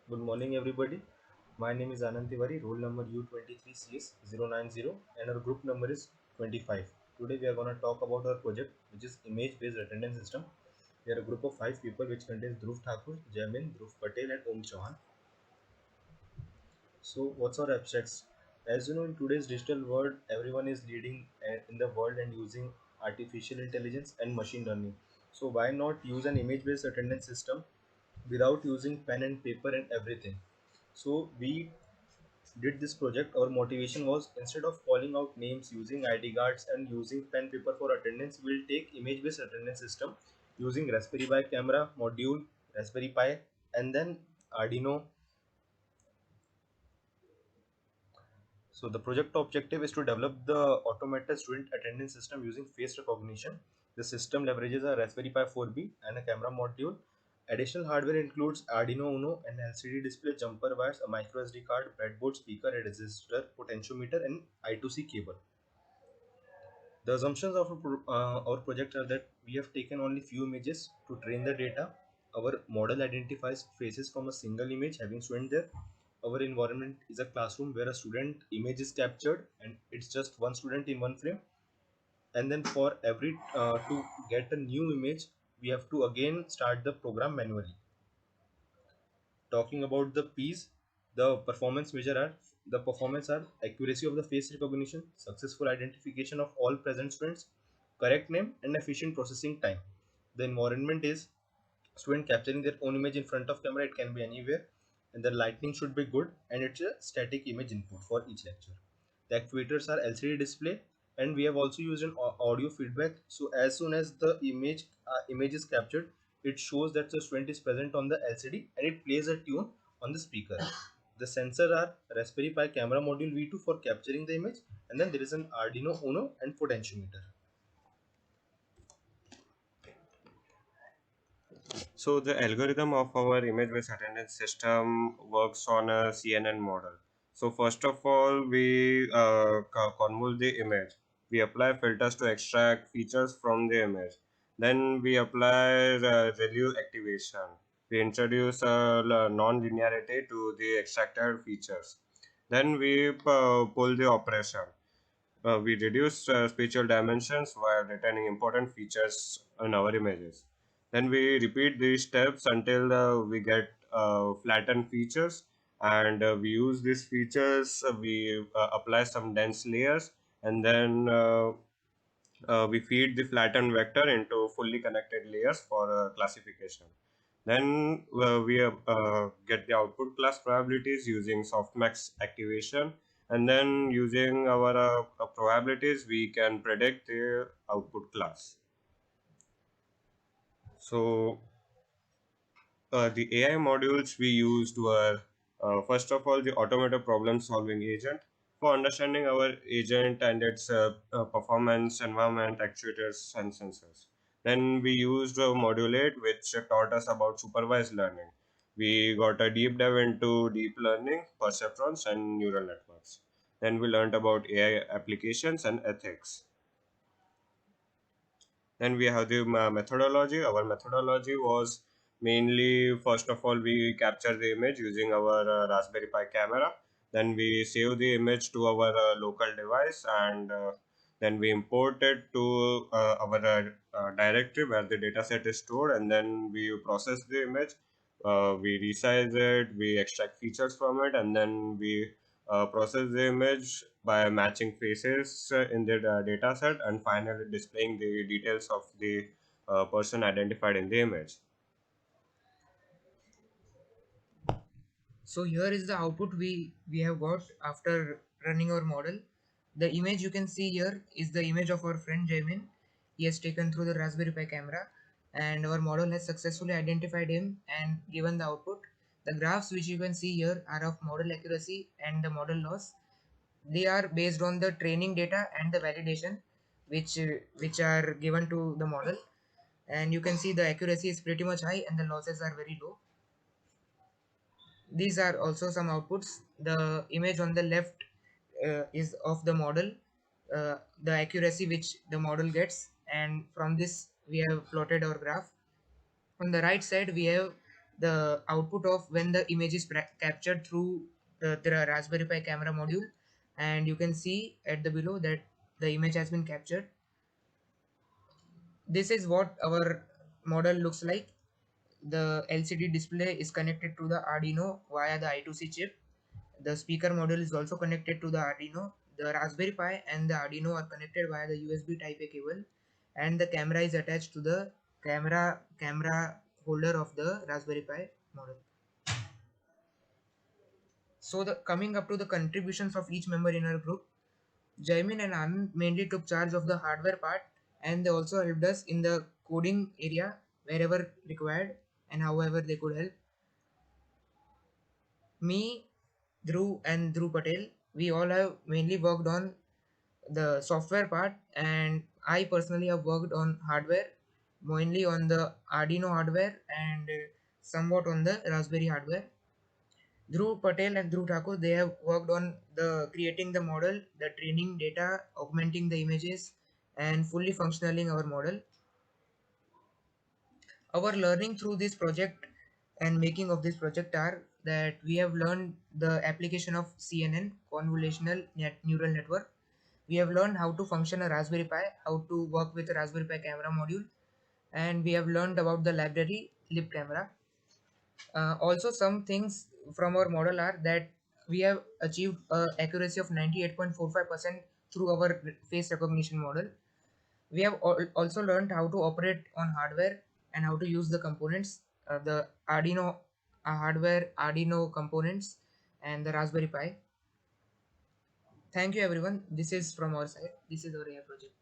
Good morning, everybody. My name is Anand Tiwari, roll number U23CS090, and our group number is 25. Today, we are going to talk about our project, which is image based attendance system. We are a group of 5 people, which contains Dhruv Thakur, Jaimin, Dhruv Patel, and Om Chauhan. So, what's our abstracts? As you know, in today's digital world, everyone is leading in the world and using artificial intelligence and machine learning. So, why not use an image based attendance system without using pen and paper and everything? So we did this project. Our motivation was, instead of calling out names using ID cards and using pen paper for attendance, we'll take image based attendance system using Raspberry Pi camera module, Raspberry Pi, and then Arduino. So the project objective is to develop the automated student attendance system using face recognition. The system leverages a Raspberry Pi 4B and a camera module. Additional hardware includes Arduino Uno, an LCD display, jumper wires, a micro SD card, breadboard, speaker, a resistor, potentiometer, and I2C cable. The assumptions of our project are that we have taken only few images to train the data. Our model identifies faces from a single image having student there. Our environment is a classroom where a student image is captured and it's just one student in one frame. And then for every to get a new image, we have to again start the program manually. Talking about the P's, the performance measure are the performance are accuracy of the face recognition, successful identification of all present students, correct name, and efficient processing time. The environment is student capturing their own image in front of camera. It can be anywhere, and the lighting should be good, and it's a static image input for each lecture. The actuators are LCD display, and we have also used an audio feedback. So as soon as the image is captured, it shows that the student is present on the LCD and it plays a tune on the speaker. The sensor are Raspberry Pi camera module V2 for capturing the image, and then there is an Arduino Uno and potentiometer. So the algorithm of our image-based attendance system works on a CNN model. So first of all, we convolve the image. We apply filters to extract features from the image. Then we apply ReLU activation. We introduce non-linearity to the extracted features. Then we pull the operation. We reduce spatial dimensions while retaining important features in our images. Then we repeat these steps until we get flattened features, and we use these features. We apply some dense layers, and then we feed the flattened vector into fully connected layers for classification. Then we get the output class probabilities using softmax activation, and then using our probabilities, we can predict the output class. So the AI modules we used were first of all the automated problem solving agent for understanding our agent and its performance, environment, actuators, and sensors. Then we used Modulate, which taught us about supervised learning. We got a deep dive into deep learning, perceptrons, and neural networks. Then we learned about AI applications and ethics. Then we have the methodology. Our methodology was mainly, first of all, we capture the image using our Raspberry Pi camera. Then we save the image to our local device, and then we import it to our directory where the dataset is stored, and then we process the image. We resize it, we extract features from it, and then we process the image by matching faces in the data set, and finally displaying the details of the person identified in the image. So here is the output we have got after running our model. The image you can see here is the image of our friend Jamin. He has taken through the Raspberry Pi camera, and our model has successfully identified him and given the output. The graphs which you can see here are of model accuracy and the model loss. They are based on the training data and the validation which are given to the model, and you can see the accuracy is pretty much high and the losses are very low. These are also some outputs. The image on the left is of the model, the accuracy which the model gets, and from this we have plotted our graph. On the right side we have the output of when the image is captured through the Raspberry Pi camera module, and you can see at the below that the image has been captured. This is what our model looks like. The LCD display is connected to the Arduino via the I2C chip. The speaker module is also connected to the Arduino. The Raspberry Pi and the Arduino are connected via the USB Type A cable, and the camera is attached to the camera holder of the Raspberry Pi model. So the coming up to the contributions of each member in our group, Jaimin and Anand mainly took charge of the hardware part, and they also helped us in the coding area wherever required and however they could help. Me, Dhruv, and Dhruv Patel, we all have mainly worked on the software part, and I personally have worked on hardware, mainly on the Arduino hardware and somewhat on the Raspberry hardware. Dhruv Patel and Dhruv Thakur, they have worked on the creating the model, the training data, augmenting the images, and fully functioning our model. Our learning through this project and making of this project are that we have learned the application of CNN, convolutional neural network. We have learned how to function a Raspberry Pi, how to work with a Raspberry Pi camera module, and we have learned about the library libcamera. Also, some things from our model are that we have achieved accuracy of 98.45% through our face recognition model. We have also learned how to operate on hardware and how to use the components, the Arduino hardware, Arduino components, and the Raspberry Pi. Thank you, everyone. This is from our side. This is our AI project.